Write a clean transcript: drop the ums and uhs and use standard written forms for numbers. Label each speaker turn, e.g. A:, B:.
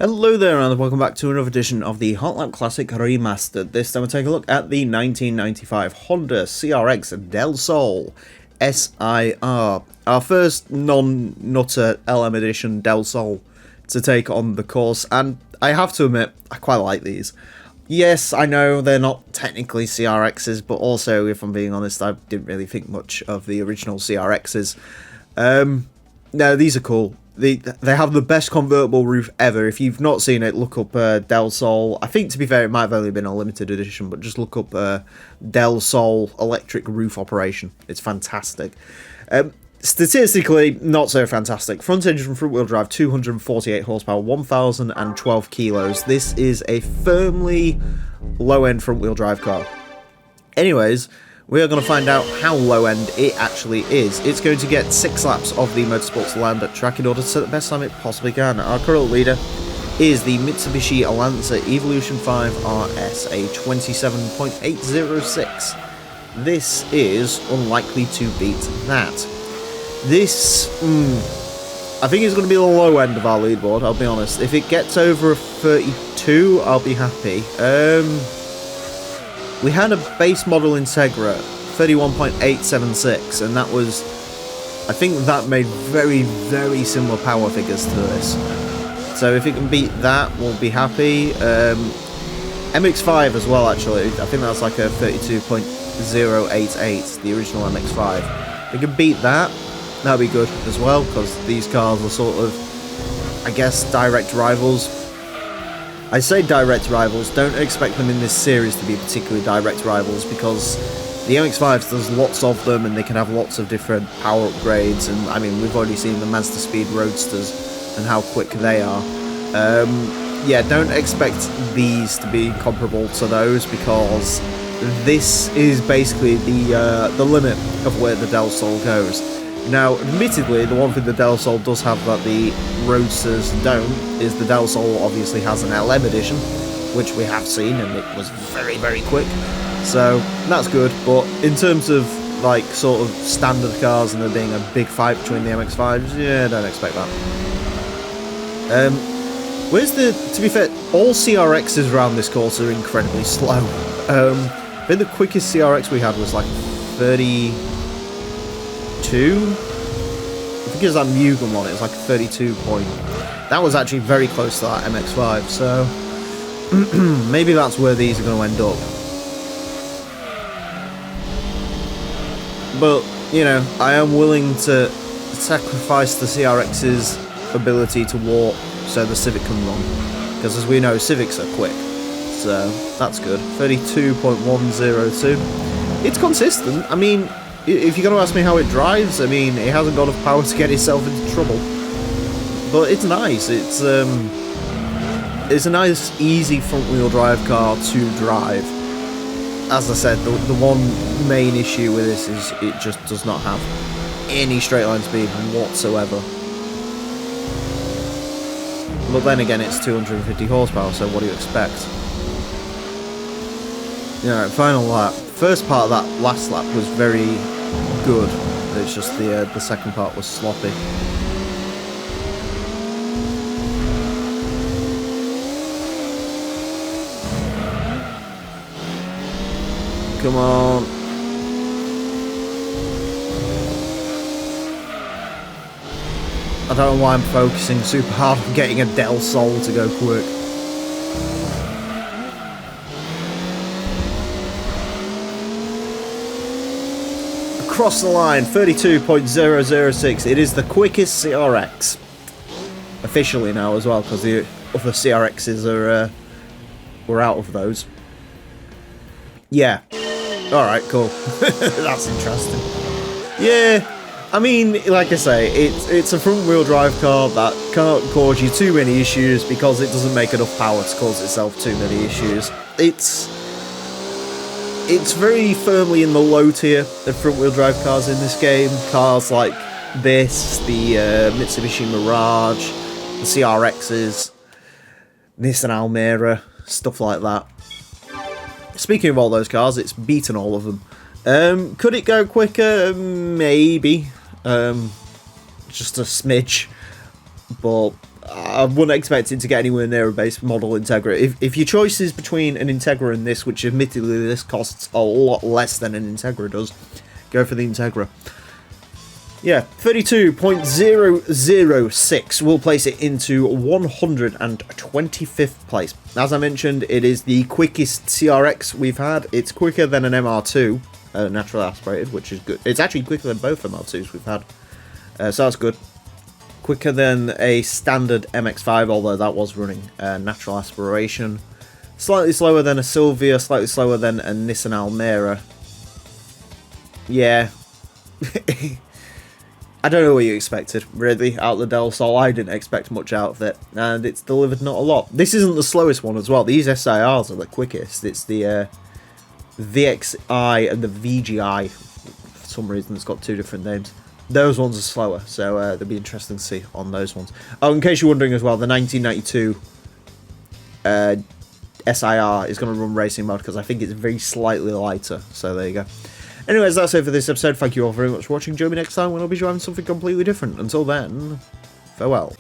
A: Hello there and welcome back to another edition of the Hot Lap Classic Remastered. This time we'll take a look at the 1995 Honda CRX Del Sol SiR. Our first non-nutter LM edition Del Sol to take on the course, and I have to admit, I quite like these. Yes, I know they're not technically CRXs, but also, if I'm being honest, I didn't really think much of the original CRXs. No, these are cool. They have the best convertible roof ever. If you've not seen it, look up Del Sol. I think, to be fair, it might have only been a limited edition, but just look up Del Sol electric roof operation. It's fantastic. Statistically, not so fantastic. Front engine, front wheel drive, 248 horsepower, 1,012 kilos. This is a firmly low-end front wheel drive car. Anyways, we are going to find out how low-end it actually is. It's going to get 6 laps of the Motorsports Land track in order to set the best time it possibly can. Our current leader is the Mitsubishi Lancer Evolution 5 RS, a 27.806. This is unlikely to beat that. This, I think it's going to be the low end of our leaderboard, I'll be honest. If it gets over a 32, I'll be happy. We had a base model Integra, 31.876, and that was, I think that made very, very similar power figures to this. So if it can beat that, we'll be happy. MX-5 as well, actually. I think that's like a 32.088, the original MX-5. If it can beat that, that'd be good as well, because these cars are sort of, I guess, direct rivals. I say direct rivals, don't expect them in this series to be particularly direct rivals, because the MX-5s, there's lots of them and they can have lots of different power upgrades, and I mean, we've already seen the Mazda Speed Roadsters and how quick they are. Yeah, don't expect these to be comparable to those, because this is basically the limit of where the Del Sol goes. Now, admittedly, the one thing the Del Sol does have that the Roadsters don't is the Del Sol obviously has an LM edition, which we have seen, and it was very, very quick. So, that's good, but in terms of, like, sort of standard cars and there being a big fight between the MX-5s, yeah, don't expect that. To be fair, all CRXs around this course are incredibly slow. I think the quickest CRX we had was like 32? I think it was that Mugen one, it was like 32 point. That was actually very close to that MX-5, so maybe that's where these are going to end up. But, you know, I am willing to sacrifice the CRX's ability to warp so the Civic can run, because as we know, Civics are quick, so that's good. 32.102. It's consistent. I mean, if you're going to ask me how it drives, I mean, it hasn't got enough power to get itself into trouble. But it's nice. It's a nice, easy front-wheel drive car to drive. As I said, the one main issue with this is it just does not have any straight-line speed whatsoever. But then again, it's 250 horsepower, so what do you expect? Yeah, final lap. First part of that last lap was very good. It's just the second part was sloppy. Come on. I don't know why I'm focusing super hard on getting a Del Sol to go quick. Across the line, 32.006. It is the quickest CRX. Officially now as well, because the other CRXs are we're out of those. Yeah. Alright, cool. That's interesting. Yeah, I mean, like I say, it's a front-wheel drive car that can't cause you too many issues because it doesn't make enough power to cause itself too many issues. It's very firmly in the low tier of front-wheel drive cars in this game. Cars like this, the Mitsubishi Mirage, the CRXs, Nissan Almera, stuff like that. Speaking of all those cars, it's beaten all of them. Could it go quicker? Maybe. Just a smidge. But I wouldn't expect it to get anywhere near a base model Integra. If your choice is between an Integra and this, which admittedly this costs a lot less than an Integra does, go for the Integra. Yeah, 32.006 will place it into 125th place. As I mentioned, it is the quickest CRX we've had. It's quicker than an MR2, naturally aspirated, which is good. It's actually quicker than both MR2s we've had, so that's good. Quicker than a standard MX-5, although that was running natural aspiration. Slightly slower than a Sylvia, slightly slower than a Nissan Almera. Yeah. I don't know what you expected, really, out of the Del Sol. I didn't expect much out of it, and it's delivered not a lot. This isn't the slowest one as well. These SiRs are the quickest. It's the VXI and the VGI. For some reason, it's got two different names. Those ones are slower, so it'll be interesting to see on those ones. Oh, in case you're wondering as well, the 1992 SiR is going to run racing mode because I think it's very slightly lighter. So there you go. Anyways, that's it for this episode. Thank you all very much for watching. Join me next time when I'll be driving something completely different. Until then, farewell.